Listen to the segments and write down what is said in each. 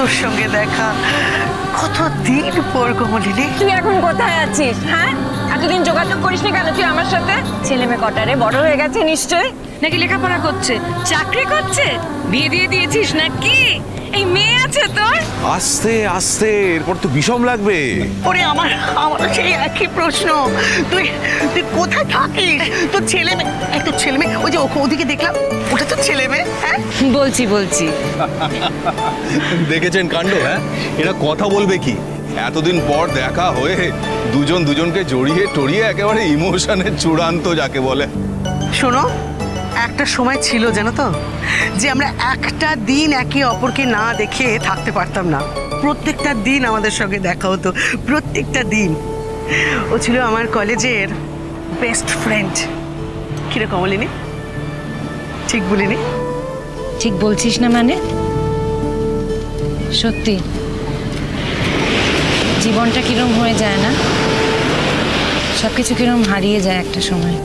তোর সঙ্গে দেখা কত দিন পর কমলিনী। তুই এখন কোথায় আছিস? হ্যাঁ, এতদিন যোগাযোগ করিসনি কেন তুই আমার সাথে? ছেলে মেয়ে কটারে বড় হয়ে গেছে নিশ্চয়, নাকি লেখাপড়া করছে, চাকরি করছে, বিয়ে দিয়ে দিয়েছিস নাকি? এই মেয়ে আছে তোর? আস্তে আস্তে, এরপর তো বিষম লাগবে। ওরে আমার সেই একই প্রশ্ন, তুই তুই কোথায় থাকিস? তোর ছেলে মেয়ে ওই যে ওদিকে দেখলাম, ওটা তো ছেলে মেয়ে। হ্যাঁ বলছি দেখেছেন কাণ্ড? হ্যাঁ, এরা কথা বলবে কি? এতদিন পর দেখা হয়ে দুজন দুজনকে জড়িয়ে টড়িয়ে একেবারে ইমোশনের চূড়ান্ত যাকে বলে। শোনো, একটা সময় ছিল জানো তো, যে আমরা একটা দিন একে অপরকে না দেখে থাকতে পারতাম না। প্রত্যেকটা দিন আমাদের সঙ্গে দেখা হতো, প্রত্যেকটা দিন। ও ছিল আমার কলেজের বেস্ট ফ্রেন্ড। কিরকম বলিনি? ঠিক বলিনি? ঠিক বলছিস না মানে? সত্যি জীবনটা কিরম হয়ে যায় না, সবকিছু কিরম হারিয়ে যায় একটা সময়।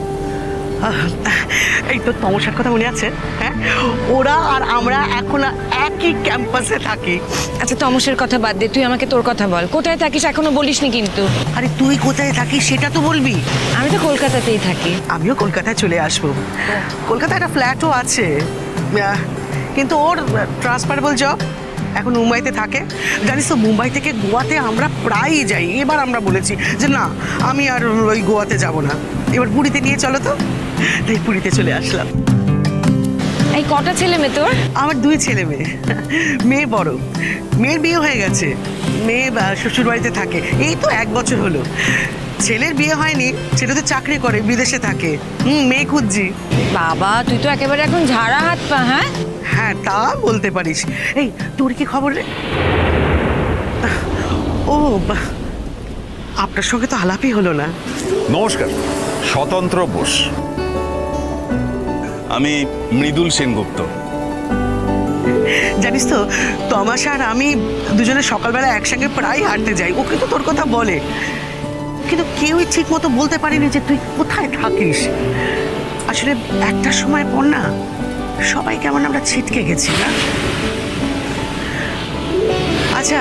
এই তো তমসার কথা মনে আছে? হ্যাঁ, ওরা আর আমরা এখন একই ক্যাম্পাসে থাকি। আচ্ছা তমসের কথা বাদ দে, তুই আমাকে তোর কথা বল। কোথায় থাকিস এখনো বলিসনি কিন্তু। আরে তুই কোথায় থাকিস সেটা তো বলবি। আমি তো কলকাতাতেই থাকি। আমিও কলকাতায় চলে আসবো। কলকাতায় একটা ফ্ল্যাটও আছে, কিন্তু ওর ট্রান্সফারেবল জব, এখন মুম্বাইতে থাকে। জানিস তো, মুম্বাই থেকে গোয়াতে আমরা প্রায়ই যাই। এবার আমরা বলেছি যে না, আমি আর ওই গোয়াতে যাব না, এবার পুরীতে নিয়ে চলো তো। তাই পুরীতে চলে আসলাম। এই কটা ছেলে মেয়ে তোর? আমার 2 ছেলে মেয়ে। মেয়ে বড়, মেয়ের বিয়ে হয়ে গেছে, মেয়ে শ্বশুর বাড়িতে থাকে, এই তো 1 বছর হলো। ছেলের বিয়ে হয়নি, ছেলে তো চাকরি করে, বিদেশে থাকে। মেয়ে খুঁজছি। বাবা, তুই তো একেবারে এখন ঝাড়া হাত পা। হ্যাঁ হ্যাঁ, তা বলতে পারিস। এই তোর কি খবর রে? ও আপনার সঙ্গে তো আলাপই হলো না। নমস্কার, স্বতন্ত্র বোস। আমি মৃদুল সেনগুপ্ত। জানিস তো, তমাশা আর আমি দুজনে সকালবেলা একসঙ্গে প্রায় হাঁটতে যাই। ও কিন্তু তোর কথা বলে, কিন্তু কেউই ঠিক মতো বলতে পারিনি যে তুই কোথায় থাকিস। আসলে একটা সময় পর না, সবাই কেমন আমরা ছিটকে গেছি না। আচ্ছা,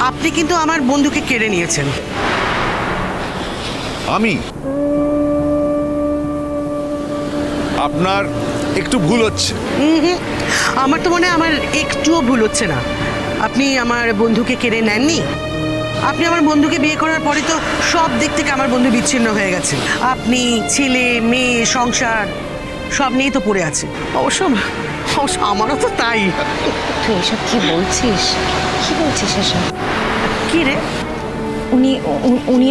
আপনি কিন্তু আমার বন্ধুকে কেড়ে নিয়েছেন। আমি? আপনার একটু ভুল হচ্ছে। আমার তো মনে হয় আমার একটুও ভুল হচ্ছে না। আপনি আমার বন্ধুকে কেড়ে নেননি। আপনি আমার বন্ধুকে বিয়ে করার পরে তো সব দিক থেকে আমার বন্ধু বিচ্ছিন্ন হয়ে গেছে। আপনি ছেলে মেয়ে সংসার সব নিয়েই তো পড়ে আছে। অবশ্য আমারও তো তাই। তুই এসব কি বলছিস? এসব কি রে? উনি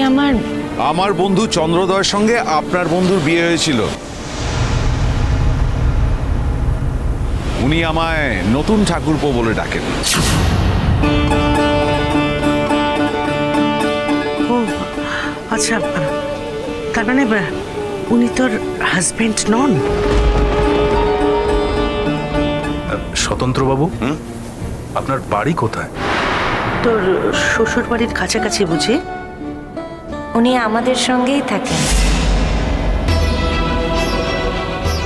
আমার বন্ধু চন্দ্রোদয়ের সঙ্গে আপনার বন্ধুর বিয়ে হয়েছিল। উনি আমায় নতুন ঠাকুরপো বলে ডাকেন। ও আচ্ছা, তার মানে উনি তোর হাজবেন্ড নন? স্বতন্ত্রবাবু, আপনার বাড়ি কোথায়? তোর শ্বশুর বাড়ির কাছাকাছি বুঝি? উনি আমাদের সঙ্গেই থাকেন,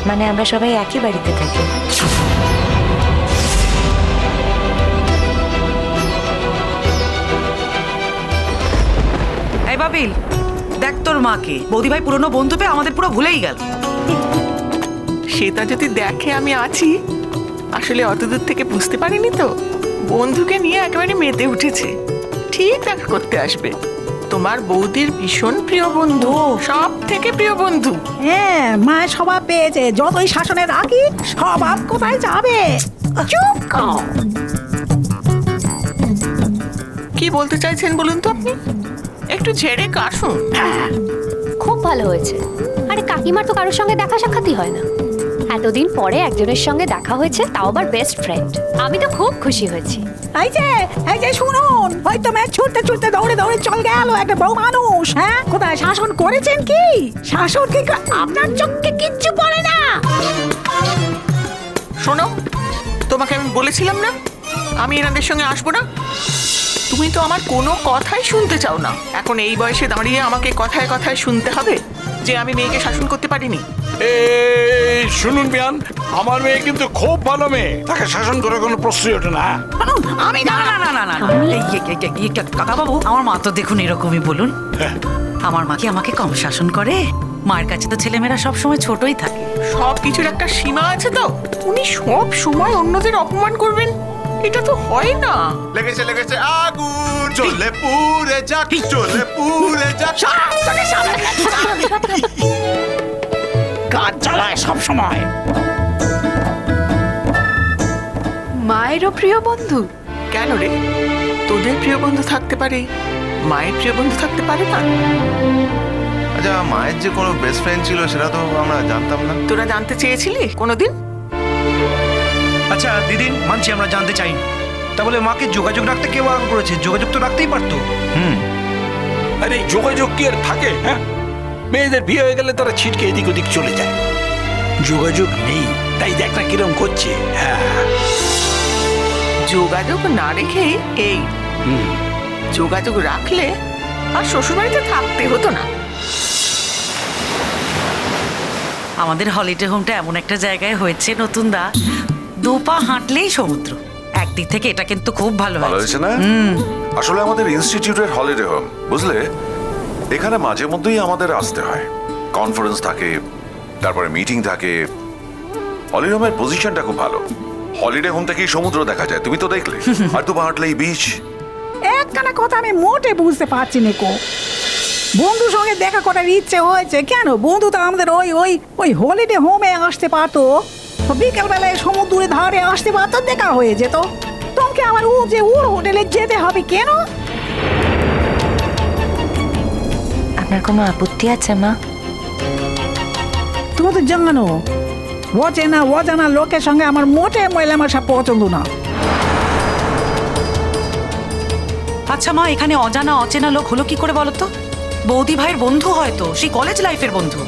মানে আমরা সবাই একই বাড়িতে থাকি। এই বাবিল, দেখ তোর মাকে। বৌদিভাই পুরনো বন্ধু পেয়ে আমাদের পুরো ভুলেই গেল। সেটা যদি দেখে আমি আছি, আসলে অতদূর থেকে বুঝতে পারিনি তো। বন্ধুকে নিয়ে একেবারে মেতে উঠেছে, ঠিক দেখা করতে আসবে। তোমার বৌদির ভীষণ প্রিয় বন্ধু, সব থেকে প্রিয় বন্ধু। হ্যাঁ, মায়ের স্বভাব পেয়েছে, যতই শাসনে রাখি স্বভাব কোথায় যাবে। চুপ কর। কি বলতে চাইছেন বলুন তো আপনি? একটু ঝেড়ে কাশুন। খুব ভালো হয়েছে। আরে কাকিমার তো কারোর সঙ্গে দেখা সাক্ষাৎই হয় না, এতদিন পরে একজনের সঙ্গে দেখা হয়েছে, তাও আবার বেস্ট ফ্রেন্ড। আমি তো খুব খুশি হয়েছি। এই যে শুনুন, হয়তো মেয়ে ছুটতে ছুটতে দৌড়ে দৌড়ে চল গেল একটা বউ মানুষ। হ্যাঁ, কোথায় শাসন করেছেন কি? শাসন কি আপনার চোখে কিচ্ছু পড়ে না? শোনো, তোমাকে আমি বলেছিলাম না আমি এনাদের সঙ্গে আসবো না। তুমি তো আমার কোনো কথাই শুনতে চাও না। এখন এই বয়সে দাঁড়িয়ে আমাকে কথায় কথায় শুনতে হবে যে আমি মেয়েকে শাসন করতে পারিনি। এই শুনুন বিয়ান, আমার মেয়ে কিন্তু খুব ভালো মেয়ে, তাকে শাসন করার কোনো প্রশ্নই ওঠে না। আমি না না না না না না। কাকা বাবু, আমার মা তো দেখুন এরকমই বলুন। আমার মা কি আমাকে কম শাসন করে? মায়ের কাছে তো ছেলেমেয়েরা সব সময় ছোটই থাকে। সব কিছুর একটা সীমা আছে তো। উনি সব সময় অন্যদের অপমান করবেন, এটা তো হয় না। লেগেছে লেগেছে আগুন, চলে পুরে যাক, চলে পুরে যাক। কাজ চালায় সব সময়। মায়েরও প্রিয় বন্ধু? কেন রে, তোদের প্রিয় বন্ধু থাকতে পারে, মায়ের প্রিয় বন্ধু থাকতে পারে না? আচ্ছা, মায়ের যে কোনো বেস্ট ফ্রেন্ড ছিল সেটা তো আমরা জানতাম না। তোরা জানতে চেয়েছিলি কোনোদিন? আচ্ছা দিদি, মানছি আমরা জানতে চাই, তা বলে মাকে যোগাযোগ রাখতে কে বারণ করেছে? যোগাযোগ তো রাখতেই পারতো। আরে যোগাযোগ কি আর থাকে? হ্যাঁ, মেয়েদের বিয়ে হয়ে গেলে তারা ছিটকে এদিক ওদিক চলে যায়। যোগাযোগ নেই, তাই দেখ না কিরম করছে। হ্যাঁ, যোগাযোগ না রেখে এই যোগাযোগ রাখলে আর শ্বশুরবাড়িতে থাকতে হতো না। আমাদের হলিডে হোমটা এমন একটা জায়গায় হয়েছে নতুন দা, দুপা হাঁটলেই সমুদ্র। একদিক থেকে এটা কিন্তু খুব ভালো হয়েছে না? আসলে আমাদের ইনস্টিটিউটের হলিডে হোম, বুঝলে, এখানে মাঝে মধ্যেই আমাদের আসতে হয়। কনফারেন্স থাকে, তারপরে মিটিং থাকে। হলিডে হোমের পজিশনটা খুব ভালো। হলিডে হোম থেকেই সমুদ্র দেখা যায়, তুমি তো দেখলে। আর দুপা হাঁটলেই বিচ। একখানা কথা আমি মোটে বুঝতে পারছি না কো। বন্ধুর সঙ্গে দেখা করার ইচ্ছে হয়েছে কেন? বন্ধু তো আমাদের ওই ওই ওই হলিডে হোমে আসতে পারতো, বিকেলবেলায় সমুদ্রের ধারে আসতে পারতো, দেখা হয়ে যেত। তোমাকে আবার ওর হোটেলে যেতে হবে কেন? আপনার কোনো আপত্তি আছে মা? তুমি তো জানো অজানা লোকের সঙ্গে আমার মোটে মেলামেশা পছন্দ না। আচ্ছা মা, এখানে অজানা অচেনা লোক হলো কি করে বলো তো? বৌদি ভাইয়ের বন্ধু হয়তো, সেই কলেজ লাইফের বন্ধু।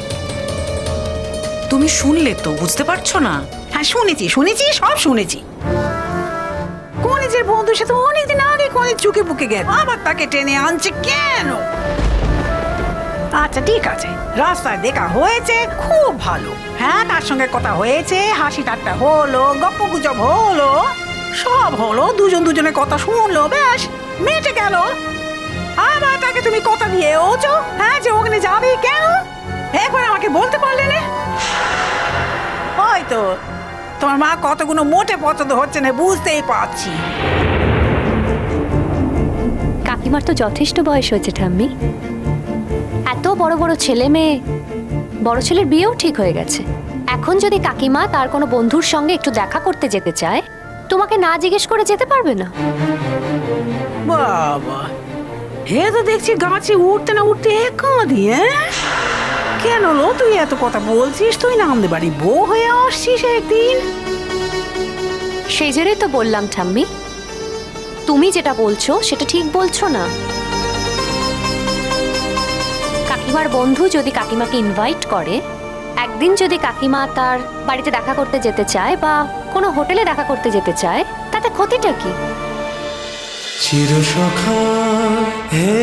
তুমি শুনলে তো, বুঝতে পারছো না? হ্যাঁ শুনেছি, সব শুনেছি। কলেজের বন্ধুর সাথে অনেকদিন আগে কলেজ চুকে বুকে গেল, আবার তাকে টেনে আনছে কেন? আচ্ছা ঠিক আছে, রাস্তায় দেখা হয়েছে, খুব ভালো। হ্যাঁ, তার সঙ্গে কথা হয়েছে, হাসি ঠাট্টা হলো, গপ্প গুজব হলো, সব হলো, দুজনের কথা শুনলো, ব্যাস মেটে গেল। আবার তাকে তুমি কথা দিয়েওছো, হ্যাঁ, যে ওখানে যাবে কেন? একবার আমাকে বলতে পারলে না? হয়তো তোমার মা কতগুলো মোটে পছন্দ হচ্ছে না, বুঝতেই পারছি। কাকিমার তো যথেষ্ট বয়স হয়েছে ঠাম্মি। এত বড় বড় ছেলে মেয়ে, বড় ছেলের বিয়েও ঠিক হয়ে গেছে। এখন যদি কাকিমা তার কোনো বন্ধুর সঙ্গে একটু দেখা করতে যেতে চায়, তোমাকে না জিজ্ঞেস করে যেতে পারবে না? বাবা, হে তো দেখছি গাছে উঠতে না উঠতে একাদি। কেন লো তুই এত কথা বলছিস? তুই না আমাদের বাড়ি বউ হয়ে আসছিস একদিন। সেই জন্যই তো বললাম ঠাম্মি, তুমি যেটা বলছো সেটা ঠিক বলছো না। কাকিমার বন্ধু যদি কাকিমাকে ইনভাইট করে, একদিন যদি কাকিমা তার বাড়িতে দেখা করতে যেতে চায় বা কোনো হোটেলে দেখা করতে যেতে চায়, তাতে ক্ষতিটা কি? চিরসখা হে